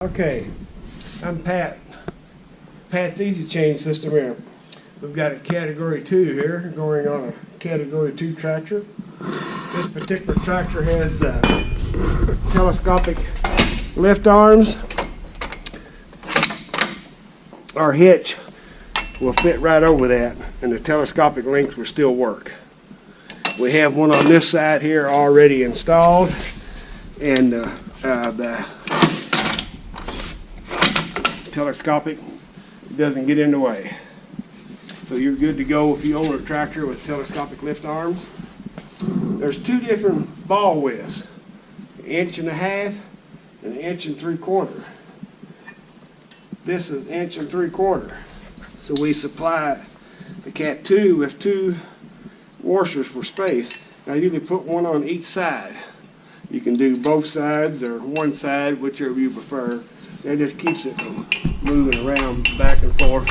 Okay, I'm Pat. Pat's Easy Change System here. We've got a Category 2 here going on a Category 2 tractor. This particular tractor has telescopic lift arms. Our hitch will fit right over that, and the telescopic links will still work. We have one on this side here already installed, and the telescopic doesn't get in the way. So you're good to go if you own a tractor with telescopic lift arms. There's two different ball widths, 1.5 inches and 1 3/4. This is 1 3/4. So we supply the Cat2 with 2 washers for space. I usually put one on each side. You can do both sides or one side, whichever you prefer. That just keeps it from moving around back and forth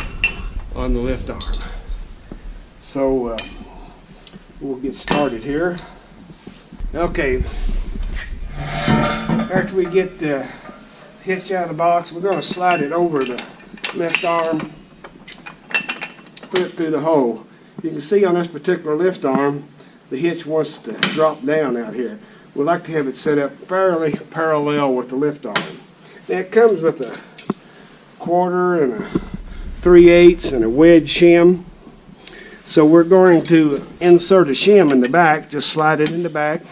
on the lift arm. So we'll get started here. Okay, after we get the hitch out of the box, we're going to slide it over the lift arm, put it through the hole. You can see on this particular lift arm, the hitch wants to drop down out here. We like to have it set up fairly parallel with the lift arm. Now it comes with a 1/4 and a 3/8 and a wedge shim. So we're going to insert a shim in the back, just slide it in the back,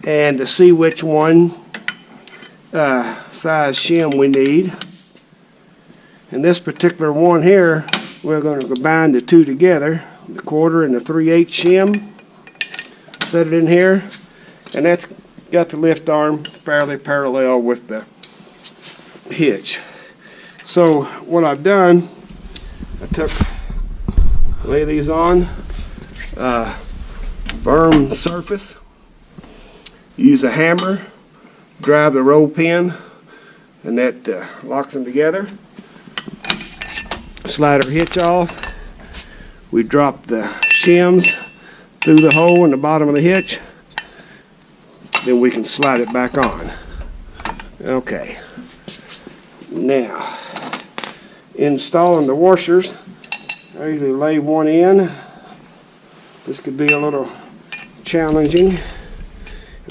and to see which one size shim we need. And this particular one here, we're going to combine the two together, the 1/4 and the 3/8 shim. Set it in here, and that's got the lift arm fairly parallel with the hitch. So what I've done, lay these on firm surface, use a hammer, drive the roll pin, and that locks them together. Slide our hitch off. We drop the shims through the hole in the bottom of the hitch. Then we can slide it back on. Okay. Now, installing the washers, I usually lay one in. This could be a little challenging.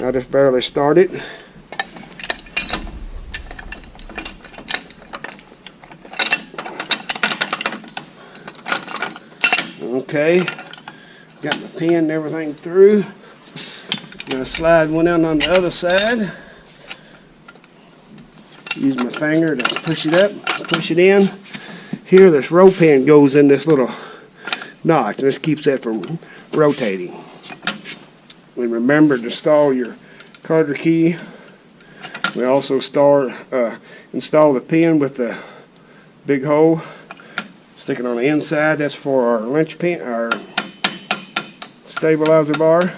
I just barely start it. Okay, got my pin and everything through. Now slide one in on the other side. Use my finger to push it up, push it in. Here this roll pin goes in this little notch, and this keeps that from rotating. And remember to install your Carter key. We also install the pin with the big hole. Stick it on the inside. That's for our linch pin, our stabilizer bar.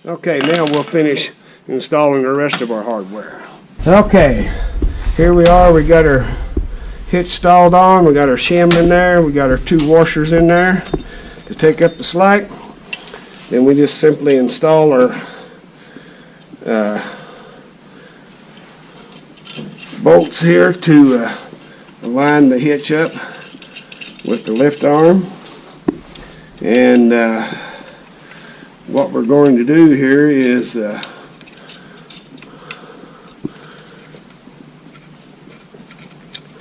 Okay, now we'll finish installing the rest of our hardware. Okay, here we are. We got our hitch installed on. We got our shim in there. We got our 2 washers in there to take up the slack. Then we just simply install our bolts here to align the hitch up with the lift arm. And what we're going to do here is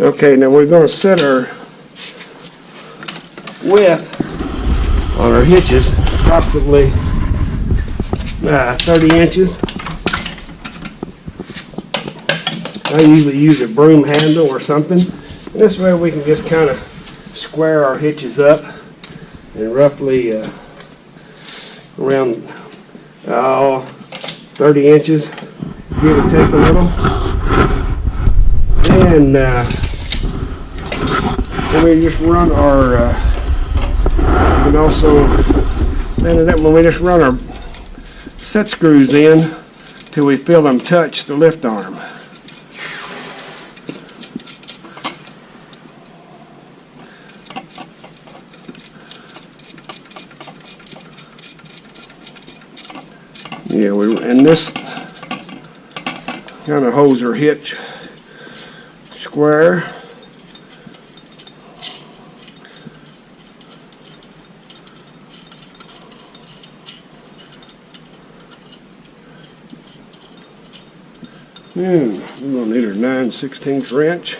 okay, now we're going to set our width on our hitches approximately 30 inches. I usually use a broom handle or something. And this way we can just kind of square our hitches up and roughly around 30 inches, give or take a little. And then we just run our, you can also stand it up when we just run our set screws in till we feel them touch the lift arm. Yeah, and this Kind of holds her hitch square. And we're going to need our 9/16 wrench.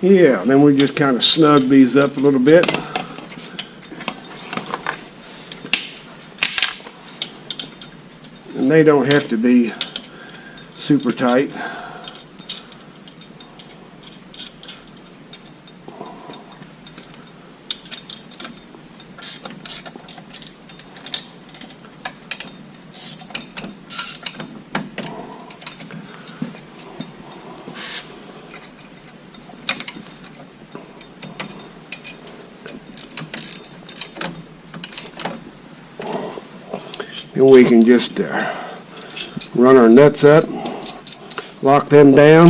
Yeah, then we just kind of snug these up a little bit. And they don't have to be super tight. And we can just run our nuts up, lock them down.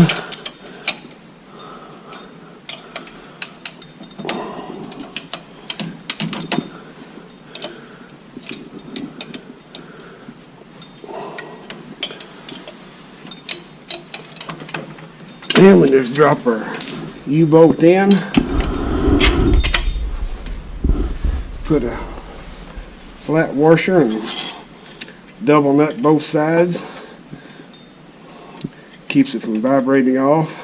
And we just drop our U-bolt in, put a flat washer and double nut both sides, keeps it from vibrating off.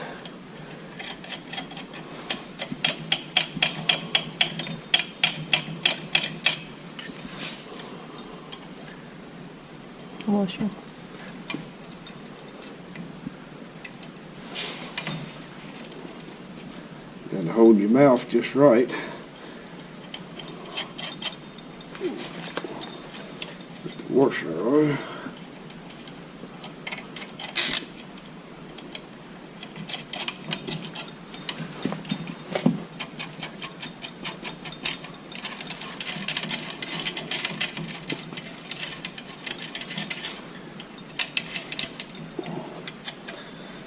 Washer. Gotta hold your mouth just right. Washer on.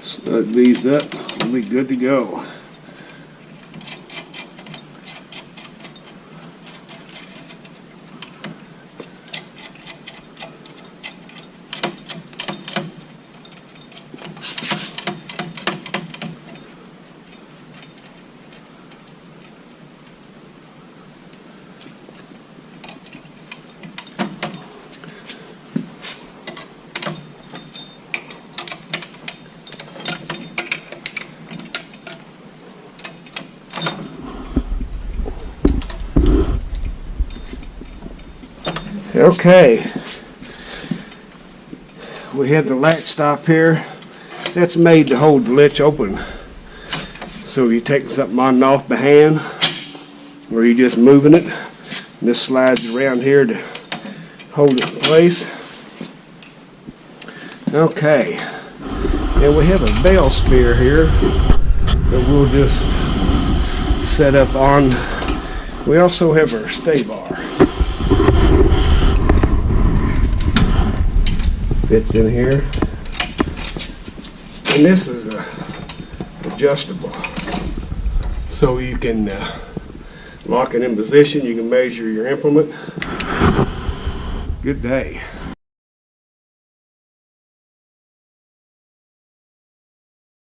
Snug these up, we'll be good to go. Okay, we have the latch stop here. That's made to hold the latch open. So if you're taking something on and off by hand, or you're just moving it, this slides around here to hold it in place. Okay, and we have a bell spear here that we'll just set up on. We also have our stay bar. Fits in here, and this is adjustable, so you can lock it in position. You can measure your implement. Good day.